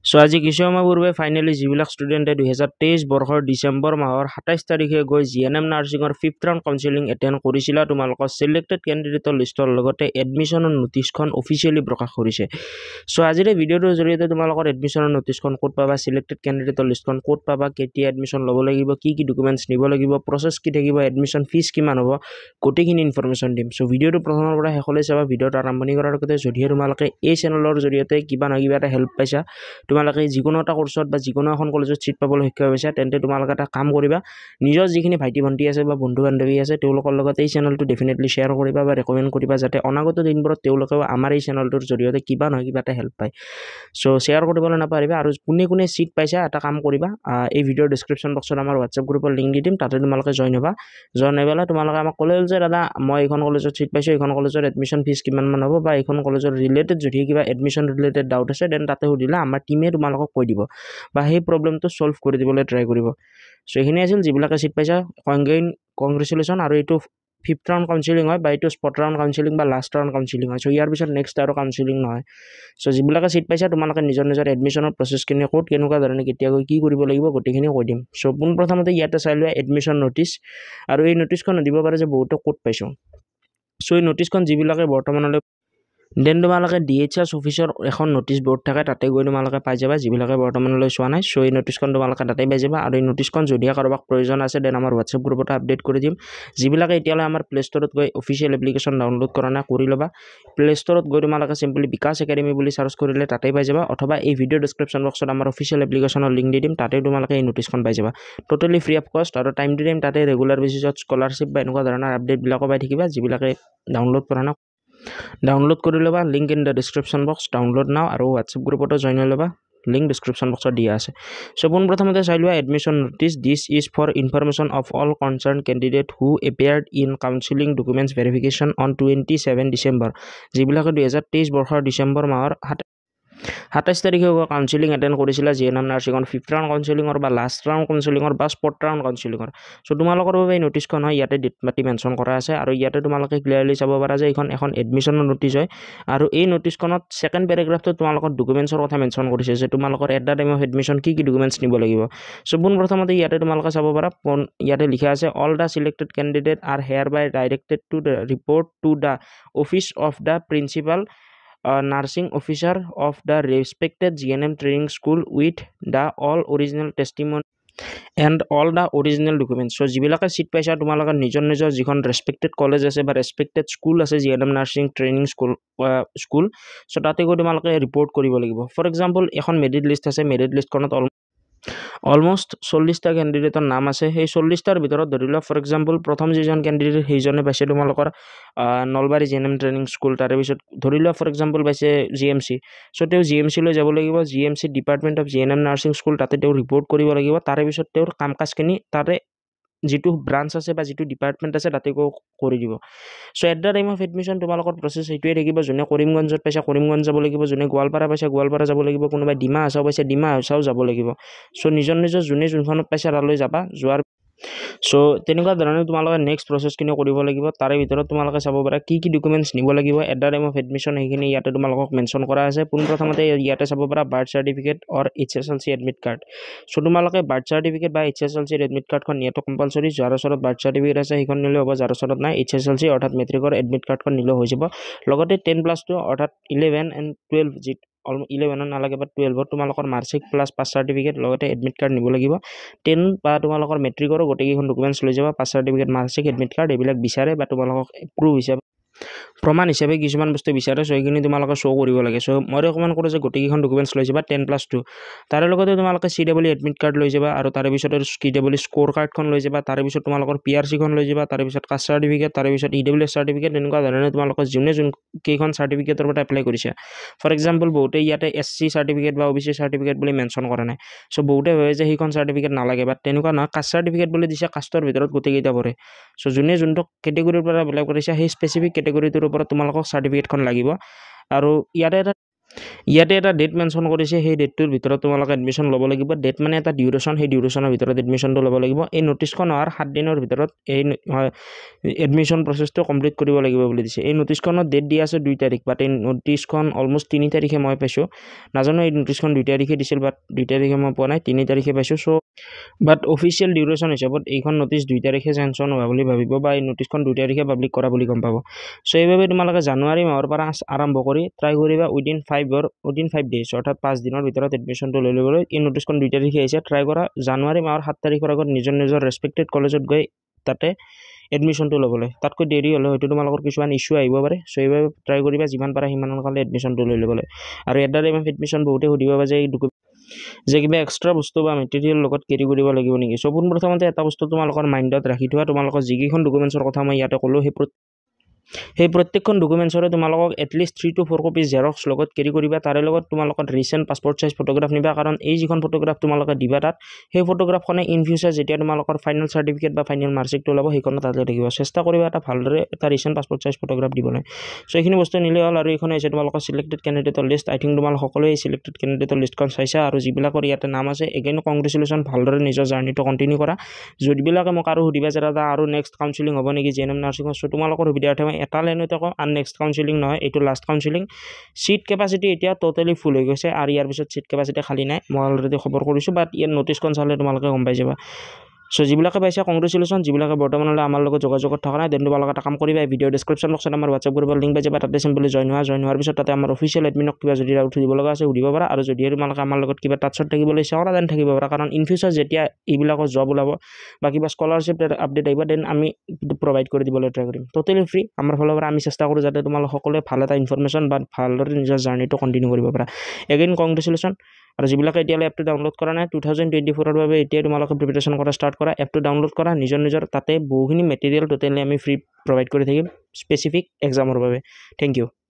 So আজি কিছু সময় পূৰ্বে ফাইনেলি যিবিলাক ষ্টুডেণ্টে 2023 বৰ্ষৰ ডিচেম্বৰ মাহৰ 27 তাৰিখে গৈ জিএনএম নাৰ্ছিঙৰ 5th ৰাউণ্ড কাউন্সেলিং এটেণ্ড কৰিছিলা তোমালোকৰ সিলেক্টেড ক্যান্ডিডেটৰ লিষ্টৰ লগতে এডমিশনৰ নোটিছখন অফিচিয়েলি প্ৰকাশ কৰিছে। সো আজিৰ এই ভিডিঅ'টোৰ জৰিয়তে তোমালোকৰ এডমিশনৰ নোটিছখন ক'ত পাবা, সিলেক্টেড ক্যান্ডিডেটৰ লিষ্টখন ক'ত পাবা, কেতিয়া এডমিশন ল'ব লাগিব, কি ডকুমেণ্টছ নিব লাগিব, প্ৰসেছ কি থাকিব, এডমিশন ফিজ কিমান হ'ব, গোটেইখিনি ইনফৰমেশ্যন দিম। সো ভিডিঅ'টো প্ৰথমৰ পৰা শেষলৈ চাবা। ভিডিঅ'টো আৰম্ভণি কৰাৰ আগতে যদিহে তোমালোকে এই চেনেলৰ জৰিয়তে কিবা নহয় কিবা এটা হেল্প পাইছা, তোমালোকে যিকোনো এটা কোৰ্সত বা যিকোনো এখন কলেজত সিট পাবলৈ সক্ষম হৈছা, তেন্তে তোমালোকে এটা কাম কৰিবা, নিজৰ যিখিনি ভাইটি ভণ্টি আছে বা বন্ধু বান্ধৱী আছে তেওঁলোকৰ লগত এই চেনেলটো ডেফিনেটলি শ্বেয়াৰ কৰিবা বা ৰেকমেণ্ড কৰিবা, যাতে অনাগত দিনবোৰত তেওঁলোকেও আমাৰ এই চেনেলটোৰ জৰিয়তে কিবা নহয় কিবা এটা হেল্প পায়। সো শ্বেয়াৰ কৰিবলৈ নাপাহৰিবা। আৰু কোনে কোনে সিট পাইছা এটা কাম কৰিবা, এই ভিডিঅ'ৰ ডেছক্ৰিপশ্যন বক্সত আমাৰ হোৱাটছএপ গ্ৰুপৰ লিংক দি দিম, তাতে তোমালোকে জইন হ'বা। জইন হৈ পেলাই তোমালোকে আমাক ক'লে হ'ল যে দাদা মই এইখন কলেজত সিট পাইছোঁ, এইখন কলেজৰ এডমিশন ফিজ কিমান মান হ'ব, বা এইখন কলেজৰ ৰিলেটেড যদি কিবা এডমিশন ৰিলেটেড ডাউট আছে দেন তাতে সুধিলে আমাৰ টিমে তোমালোকক কৈ দিব বা সেই প্ৰব্লেমটো সলভ কৰি দিবলৈ ট্ৰাই কৰিব। সো এইখিনি আছিল যিবিলাকে সিট পাইছা কংগ্ৰেচুলেশ্যন। আৰু এইটো 5th ৰাউণ্ড কাউন্সেলিং হয় বা এইটো স্পট ৰাউণ্ড কাউন্সেলিং বা লাষ্ট ৰাউণ্ড কাউন্সেলিং হয়। সো ইয়াৰ পিছত নেক্সট আৰু কাউন্সেলিং নহয়। সো যিবিলাকে সিট পাইছা তোমালোকে নিজৰ নিজৰ এডমিশনৰ প্ৰচেছখিনি ক'ত কেনেকুৱা ধৰণে কেতিয়াকৈ কি কৰিব লাগিব গোটেইখিনি কৈ দিম। সো পোনপ্ৰথমতে ইয়াতে চাই লোৱা এডমিশন নোটিছ, আৰু এই নোটিছখন দিব পাৰে যে বহুতো ক'ত পাইছোঁ। সো এই নোটিছখন যিবিলাকে বৰ্তমানলৈ দেন তোমালোকে DHS অফিচৰ এখন নোটিছ বৰ্ড থাকে, তাতে গৈ তোমালোকে পাই যাবা যিবিলাকে বৰ্তমানলৈ চোৱা নাই। সো এই নোটিছখন তোমালোকে তাতে পাই যাবা। আৰু এই নোটিছখন যদিহে কাৰোবাক প্ৰয়োজন আছে দেন আমাৰ হোৱাটছএপ গ্ৰুপতে আপডেট কৰি দিম। যিবিলাকে এতিয়ালৈ আমাৰ প্লে ষ্টৰত গৈ অফিচিয়েল এপ্লিকেশ্যন ডাউনলোড কৰা নাই কৰি ল'বা। প্লে ষ্টৰত গৈ তোমালোকে চিম্পলি বিকাশ একাডেমি বুলি চাৰ্চ কৰিলে তাতে পাই যাবা, অথবা এই ভিডিঅ' ডেছক্ৰিপশ্যন বক্সত আমাৰ অফিচিয়েল এপ্লিকেশ্যনৰ লিংক দি দিম, তাতে তোমালোকে এই নোটিছখন পাই যাবা। টোটেলি ফ্ৰী অফ কষ্ট, আৰু টাইম টু টাইম তাতে ৰেগুলাৰ বেচিছত স্কলাৰশ্বিপ বা এনেকুৱা ধৰণৰ আপডেটবিলাকো পাই থাকিবা। যিবিলাকে ডাউনলোড কৰা নাই ডাউনলোড কৰি ল'বা, link in the description box, download নাও। আৰু হোৱাটছএপ গ্ৰুপতো জইন হৈ ল'বা, লিংক ডিছক্ৰিপশ্যন বক্সত দিয়া আছে। সো পোনপ্ৰথমতে চাই লোৱা admission notice. This is for information of all concerned candidate who appeared in counselling documents verification on 27 December. যিবিলাকে 2023 বৰ্ষৰ ডিচেম্বৰ মাহৰ 27 তাৰিখে কাউন্সেলিং এটেণ্ড কৰিছিলা জিএনএম নাৰ্ছিঙৰ 5th ৰাউণ্ড কাউন্সেলিঙৰ বা লাষ্ট ৰাউণ্ড কাউন্সেলিঙৰ বা স্পট ৰাউণ্ড কাউন্সেলিঙৰ। সো তোমালোকৰ বাবে এই নোটিছখন হয়, ইয়াতে ডেট মাতি মেনশ্যন কৰা আছে। আৰু ইয়াতে তোমালোকে ক্লিয়াৰলি চাব পাৰা যে এইখন এখন এডমিশনৰ নোটিছ হয়। আৰু এই নোটিছখনত ছেকেণ্ড পেৰাগ্ৰাফটোত তোমালোকৰ ডকুমেণ্টছৰ কথা মেনশ্যন কৰিছে যে তোমালোকৰ at the time of admission কি ডকুমেণ্টছ নিব লাগিব। সো পোনপ্ৰথমতে ইয়াতে তোমালোকে চাব পাৰা, ইয়াতে লিখা আছে all the selected candidate are hereby directed to the report to the office of the principal nursing officer of the respected GNM training school with the all original testimony and all the original documents. So যিবিলাকে seat পাইছা তোমালোকে নিজৰ নিজৰ যিখন ৰেসপেক্টেড college আছে বা ৰেসপেক্টেড school আছে GNM nursing training school, so তাতে গৈ তোমালোকে ৰিপৰ্ট কৰিব লাগিব। ফৰ এক্সাম্পল এখন মেৰিট লিষ্ট আছে, মেৰিট লিষ্টখনত অলমোষ্ট 40টা কেণ্ডিডেটৰ নাম আছে। সেই 40টাৰ ভিতৰত ধৰি লোৱা ফৰ এক্সাম্পল প্ৰথম যিজন কেণ্ডিডেট সেইজনে পাইছে তোমালোকৰ নলবাৰী জিএনএম ট্ৰেইনিং স্কুল, তাৰে পিছত ধৰি লোৱা ফৰ এক্সাম্পল পাইছে জিএমচি। সো তেওঁ জিএমচিলৈ যাব লাগিব, GMC department of GNM nursing school, তাতে তেওঁ ৰিপৰ্ট কৰিব লাগিব। তাৰে পিছত তেওঁৰ কাম কাজখিনি তাৰে যিটো ব্ৰাঞ্চ আছে বা যিটো ডিপাৰ্টমেণ্ট আছে তাতে কৰি দিব। So at the time of admission তোমালোকৰ প্ৰচেছ এইটোৱে থাকিব। যোনে কৰিমগঞ্জত পাইছে কৰিমগঞ্জ যাব লাগিব, যোনে গোৱালপাৰা পাইছে গোৱালপাৰা যাব লাগিব, কোনোবাই ডিমা হাছাও পাইছে ডিমা হাছাও যাব লাগিব। সো নিজৰ নিজৰ যোনে যোনখনত পাইছে তালৈ যাবা। যোৱাৰ সো তেনেকুৱা ধৰণে তোমালোকে নেক্সট প্ৰচেছখিনি কৰিব লাগিব। তাৰে ভিতৰত তোমালোকে চাব পাৰা কি ডকুমেণ্টছ নিব লাগিব at the time of admission, সেইখিনি ইয়াতে তোমালোকক মেনশ্যন কৰা আছে। পোনপ্ৰথমতে ইয়াতে চাব পাৰা বাৰ্থ চাৰ্টিফিকেট অৰ HSLC এডমিট কাৰ্ড। সো তোমালোকে বাৰ্থ চাৰ্টিফিকেট বা HSLC এডমিট কাৰ্ডখন নিয়াটো কম্পালচৰি। যাৰ ওচৰত বাৰ্থ চাৰ্টিফিকেট আছে সেইখন নিলেও হ'ব, যাৰ ওচৰত নাই HSLC অৰ্থাৎ মেট্ৰিকৰ এডমিট কাৰ্ডখন নিলেও হৈ যাব। লগতে 10+2 অৰ্থাৎ 11 and 12 11 নালাগে বা 12 তোমালোকৰ মাৰ্কশ্বিট প্লাছ পাছ চাৰ্টিফিকেট লগতে এডমিট কাৰ্ড নিব লাগিব। 10 বা তোমালোকৰ মেট্ৰিকৰো গোটেইকেইখন ডকুমেণ্টছ লৈ যাবা, pass certificate marksheet admit card এইবিলাক বিচাৰে বা তোমালোকক প্ৰুফ হিচাপে প্ৰমাণ হিচাপে কিছুমান বস্তু বিচাৰে। সো এইখিনি তোমালোকে শ্ব' কৰিব লাগে। সো মই ৰেকমেণ্ড কৰোঁ যে গোটেইকেইখন ডকুমেণ্টছ লৈ যাবা 10+2। তাৰে লগতে তোমালোকে CW এডমিট কাৰ্ড লৈ যাবা, আৰু তাৰে পিছত CW স্ক'ৰ কাৰ্ডখন লৈ যাবা, তাৰে পিছত তোমালোকৰ PRCখন লৈ যাবা, তাৰে পিছত কাষ্ট চাৰ্টিফিকেট, তাৰে পিছত EWS চাৰ্টিফিকেট। এনেকুৱা ধৰণে তোমালোকৰ যোনে কেইখন চাৰ্টিফিকেটৰ পৰা এপ্লাই কৰিছে। ফৰ এক্সাম্পল বহুতে ইয়াতে SC চাৰ্টিফিকেট বা OBC চাৰ্টিফিকেট বুলি মেনশ্যন কৰা নাই। সো বহুতে ভাবে যে সেইখন চাৰ্টিফিকেট নালাগে, বাট তেনেকুৱা নহয়। কাষ্ট চাৰ্টিফিকেট বুলি দিছে, কাষ্টৰ ভিতৰত গোটেইকেইটা পৰে। সো যোনে যোনটো কেটেগৰীৰ পৰা এপ্লাই কৰিছে সেই স্পেচিফিক কেটেগৰীটোৰ ওপৰত তোমালোকক চাৰ্টিফিকেটখন লাগিব। আৰু ইয়াতে এটা ইয়াতে এটা ডেট মেনশ্যন কৰিছে, সেই ডেটটোৰ ভিতৰত তোমালোকে এডমিশ্যন ল'ব লাগিব। ডেট মানে এটা ডিউৰেশ্যন, সেই ডিউৰেশ্যনৰ ভিতৰত এডমিশ্যনটো ল'ব লাগিব। এই ন'টিছখন অহাৰ 7 দিনৰ ভিতৰত এই এডমিশ্যন প্ৰচেছটো কমপ্লিট কৰিব লাগিব বুলি দিছে। এই ন'টিছখনত ডেট দিয়া আছে 2 তাৰিখ, বাট এই ন'টিছখন অলম'ষ্ট 3 তাৰিখে মই পাইছোঁ। নাজানো এই ন'টিছখন 2 তাৰিখে দিছিল, বাট 2 তাৰিখে মই পোৱা নাই, 3 তাৰিখে পাইছোঁ। চ' বাট অফিচিয়েল ডিউৰেশ্যন হিচাপত এইখন ন'টিছ 2 তাৰিখে চেঞ্চন হোৱা বুলি ভাবিব, বা এই ন'টিছখন 2 তাৰিখে পাব্লিক কৰা বুলি গম পাব। চ' এইবাবে তোমালোকে জানুৱাৰী মাহৰ পৰা আৰম্ভ কৰি ট্ৰাই কৰিবা উইদিন 5 ডেইজ, অৰ্থাৎ 5 দিনৰ ভিতৰত এডমিশ্যনটো লৈ ল'বলৈ। এই ন'টিছখন 2 তাৰিখে আহিছে, ট্ৰাই কৰা জানুৱাৰী মাহৰ 7 তাৰিখৰ আগত নিজৰ ৰেচপেক্টেড কলেজত গৈ তাতে এডমিশ্যনটো ল'বলৈ। তাতকৈ দেৰি হ'লে হয়তো তোমালোকৰ কিছুমান ইছ্যু আহিব পাৰে। চ' এইবাবে ট্ৰাই কৰিবা যিমান পাৰা সিমান সোনকালে এডমিশ্যনটো লৈ ল'বলৈ। আৰু at the time of admission বহুতে সুধিব পাৰে যে কিবা এক্সট্ৰা বস্তু বা মেটেৰিয়েল লগত কেৰি কৰিব লাগিব নেকি। চ' পোনপ্ৰথমতে এটা বস্তু তোমালোকৰ মাইণ্ডত ৰাখি থোৱা, তোমালোকৰ যিকেইখন ডকুমেণ্টছৰ কথা মই ইয়াতে ক'লোঁ, সেই প্ৰত্যেকখন ডকুমেণ্টছৰে তোমালোকক এটলিষ্ট 3 to 4 কপি জেৰক্স লগত কেৰি কৰিবা। তাৰে লগত তোমালোকৰ ৰিচেণ্ট পাছপৰ্ট চাইজ ফটোগ্ৰাফ নিবা, কাৰণ এই যিখন ফটোগ্ৰাফ তোমালোকে দিবা তাত, সেই ফটোগ্ৰাফখনে ইন ফিউচাৰ যেতিয়া তোমালোকৰ ফাইনেল চাৰ্টিফিকেট বা ফাইনেল মাৰ্কশ্বিটটো ওলাব, সেইখনত তাতে থাকিব। চেষ্টা কৰিবা এটা ভালদৰে এটা ৰিচেণ্ট পাছপৰ্ট চাইজ ফটোগ্ৰাফ দিবলৈ। চ' এইখিনি বস্তু নিলে হ'ল। আৰু এইখন হৈছে তোমালোকৰ চিলেক্টেড কেণ্ডিডেটৰ লিষ্ট। আই থিংক তোমালোক সকলোৱে এই চিলেক্টেড কেণ্ডিডেটৰ লিষ্টখন চাইছা, আৰু যিবিলাকৰ ইয়াতে নাম আছে এগেইন কংগ্ৰেচুলেশ্যন, ভালদৰে নিজৰ জাৰ্নিটো কণ্টিনিউ কৰা। যিবিলাকে মোক আৰু সুধিবা যে দাদা আৰু নেক্সট কাউন্সিলিং হ'ব নেকি GNM নাৰ্ছিঙৰ, চ' তোমালোকৰ সুবিধাৰ্থে মই এটা লাইনতে কওঁ, আৰু নেক্সট কাউন্সিলিং নহয়, এইটো লাষ্ট কাউন্সিলিং। চিট কেপাচিটি এতিয়া টোটেলি ফুল হৈ গৈছে, আৰু ইয়াৰ পিছত চিট কেপাচিটি খালী নাই, মই অলৰেডি খবৰ কৰিছোঁ। বাট ইয়াৰ ন'টিছখন চালে তোমালোকে গম পাই যাবা। চ' যিবিলাকে পাইছে কংগ্ৰেচুলেশ্যন, যিবিলাকে বৰ্তমানলৈ আমাৰ লগত যোগাযোগত থকা নাই, দেন তোমালোকে এটা কাম কৰিবা, এই ভিডিঅ' ডেছক্ৰিপশ্যন বক্সত আমাৰ হোৱাটছআপ গ্ৰুপৰ লিংক পাই যাবা। তাতে চিম্পলি জইন হোৱাৰ পিছত তাতে আমাৰ অফিচিয়েল এডমিনক কিবা যদি ডাউট সুধিব লগা আছে সুধিব পাৰা। আৰু যদি তোমালোকে আমাৰ লগত কিবা টাচত থাকিবলৈ ইচ্ছা কৰা, দেন থাকিব পাৰা। কাৰণ ইন ফিউচাৰ যেতিয়া এইবিলাকৰ জব ওলাব বা কিবা স্কলাৰশ্বিপ আপডেট আহিব, দেন আমি প্ৰভাইড কৰি দিবলৈ ট্ৰাই কৰিম। টোটেলি ফ্ৰী আমাৰ ফালৰ পৰা। আমি চেষ্টা কৰোঁ যাতে তোমালোক সকলোৱে ভাল এটা ইনফৰমেশ্যন বা ভালদৰে নিজৰ জাৰ্নিটো কণ্টিনিউ কৰিব পাৰা। Again congratulation. আৰু যিবিলাকে এতিয়ালৈ এপটো ডাউনলোড কৰা নাই, 2024ৰ বাবে এতিয়াই তোমালোকে প্ৰিপেৰেশ্যন কৰা ষ্টাৰ্ট কৰা। এপটো ডাউনলোড কৰা, নিজৰ তাতে বহুখিনি মেটেৰিয়েল টোটেলি আমি ফ্ৰী প্ৰভাইড কৰি থাকিম স্পেচিফিক এক্সামৰ বাবে। Thank U.